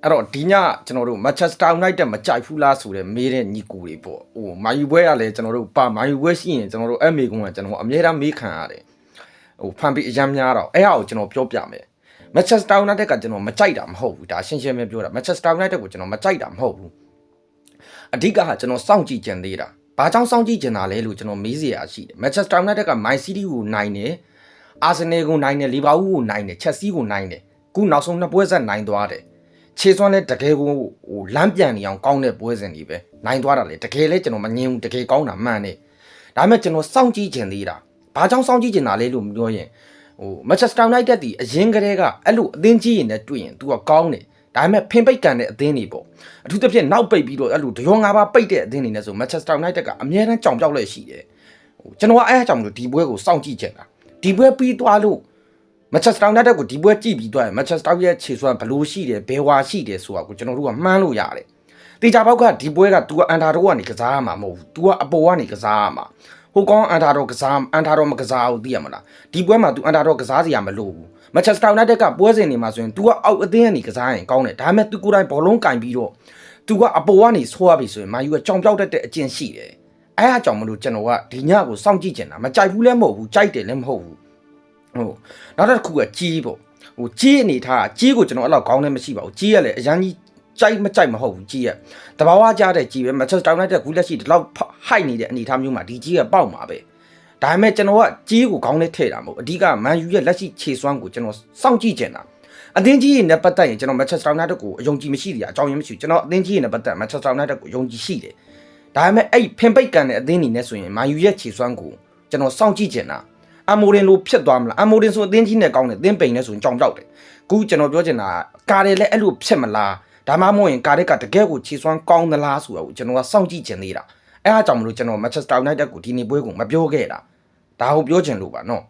အဲ့တော့ဒီညကျွန်တော်တို့ Manchester United မကြိုက်ဘူးလားဆိုတဲ့မေးတဲ့ညီကိုတွေပေါ့ဟိုမာယူပွဲကလည်းကျွန်တော်တို့ပါမာယူပွဲရှိရင်ကျွန်တော်တို့အဲ့မေကုန်းကကျွန်တော်အမြဲတမ်းမေးခံရတယ်ဟိုဖန်ပြီးအရမ်းများတော့အဲ့ဟာကိုကျွန်တော်ပြောပြမယ် Manchester United ကကျွန်တော်မကြိုက်တာမဟုတ်ဘူးဒါရှင်းရှင်းပဲပြောတာ Manchester United ကိုကျွန်တော်မကြိုက်တာမဟုတ်ဘူးအဓိကကကျွန်တော်စောင့်ကြည့်ကြံသေးတာဘာကြောင့်စောင့်ကြည့်ကြံတာလဲလို့ကျွန်တော်မေးစရာရှိတယ် Manchester United က Man City ကိုနိုင်တယ် Arsenal ကိုနိုင်တယ် Liverpool ကိုနိုင်တယ် Chelsea ကိုနိုင်တယ်ခုနောက်ဆုံးနှစ်ပွဲဆက်နိုင်သွားတယ်ခြေစွမ်းလဲတကယ်ကိုဟိုလမ်းပြန်နေအောင်ကောင်းတဲ့ပွဲစဉ်တွေပဲနိုင်သွားတာလေတကယ်လဲကျွန်တော်မငြင်းဘူးတကယ်ကောင်းတာမှန်တယ်ဒါပေမဲ့ကျွန်တော်စောင့်ကြည့်ခြင်းသေးတာဘာကြောင့်စောင့်ကြည့်ခြင်းတာလဲလို့ပြောရင်ဟို Manchester United တီအရင်ကတည်းကအဲ့လိုအသင်းကြီးရင်နဲ့တွေ့ရင် तू ကကောင်းတယ်ဒါပေမဲ့ဖင်ပိတ်ကန်တဲ့အသင်းတွေပေါ့အထူးသဖြင့်နောက်ပိတ်ပြီးတော့အဲ့လိုဒရော၅ပါးပိတ်တဲ့အသင်းတွေနဲ့ဆို Manchester United ကအများအားကြောင်ပြောက်လက်ရှိတယ်ဟိုကျွန်တော်အဲ့အကြောင်းလို့ဒီပွဲကိုစောင့်ကြည့်ခြင်းတာဒီပွဲပြီးသွားလို့Manchester United ကိုဒီပွဲကြည့်ပြီးသွားရင် Manchester ရဲ့ခြေစွမ်းဘလို့ရှိတယ်ဘယ်ဝါရှိတယ်ဆိုတာကိုကျွန်တော်တို့ကမှန်းလို့ရတယ်။တေချာပေါက်ကဒီပွဲက तू ကအန်တာတော့ကနေကစားရမှာမဟုတ်ဘူး။ तू ကအပေါ်ကနေကစားရမှာ။ဟိုကောင်းအန်တာတော့ကစားအန်တာတော့မကစားဘူးသိရမလား။ဒီပွဲမှာ तू အန်တာတော့ကစားစရာမလိုဘူး။ Manchester United ကပွဲစဉ်တွေမှာဆိုရင် तू ကအောက်အသင်းကနေကစားရင်ကောင်းတယ်။ဒါပေမဲ့ तू ကိုယ်တိုင်ဘောလုံးကင်ပြီးတော့ तू ကအပေါ်ကနေဆွားပြီဆိုရင်မာယူကကြောင်ပြောက်တတ်တဲ့အကျင့်ရှိတယ်။အဲအားကြောင့်မလို့ကျွန်တော်ကဒီညကိုစောင့်ကြည့်ချင်တာမကြိုက်ဘူးလည်းမဟုတ်ဘူးကြိုက်တယ်လည်းမဟုတ်ဘူးဟိုနောက်တစ်ခုကကြီးပေါ့ဟိုကြီးအနေထားကြီးကိုကျွန်တော်အဲ့လောက်ခေါင်းနဲ့မရှိပါဘူးကြီးရလေအရန်ကြီးကြိုက်မကြိုက်မဟုတ်ဘူးကြီးရတဘာဝကြားတဲ့ကြီးပဲ Manchester United ကူလက်ရှိဒီလောက်ဟိုက်နေတဲ့အနေထားမျိုးမှာဒီကြီးကပေါက်မှာပဲဒါပေမဲ့ကျွန်တော်ကကြီးကိုခေါင်းနဲ့ထည့်တာမဟုတ်အဓိကမန်ယူရဲ့လက်ရှိခြေစွမ်းကိုကျွန်တော်စောင့်ကြည့်ချင်တာအသင်းကြီးရဲ့နဲ့ပတ်သက်ရင်ကျွန်တော် Manchester United ကိုအယုံကြည်မရှိတဲ့အကြောင်းရင်းမရှိဘူးကျွန်တော်အသင်းကြီးရဲ့နဲ့ပတ်သက် Manchester United ကိုယုံကြည်ရှိတယ်ဒါပေမဲ့အဲ့ဖင်ပိတ်ကန်တဲ့အသင်းနေနဲ့ဆိုရင်မန်ယူရဲ့ခြေစွမ်းကိုကျွန်တော်စောင့်ကြည့်ချင်တာအမိုရင်လိုဖြစ်သွားမလားအမိုရင်ဆိုအသင်းကြီးနဲ့ကောင်းတယ်အသင်းပိန်နဲ့ဆိုရင်ကြောင်ပြောက်တယ်ခုကျွန်တော်ပြောချင်တာကားတယ်လည်းအဲ့လိုဖြစ်မလားဒါမှမဟုတ်ရင်ကားတဲ့ကတကယ်ကိုခြေစွမ်းကောင်းသလားဆိုတာကိုကျွန်တော်ကစောင့်ကြည့်ချင်သေးတာအဲအားကြောင့်မလို့ကျွန်တော် Manchester United ကိုဒီနေ့ပွဲကိုမပြောခဲ့တာဒါကိုပြောချင်လို့ပါနော်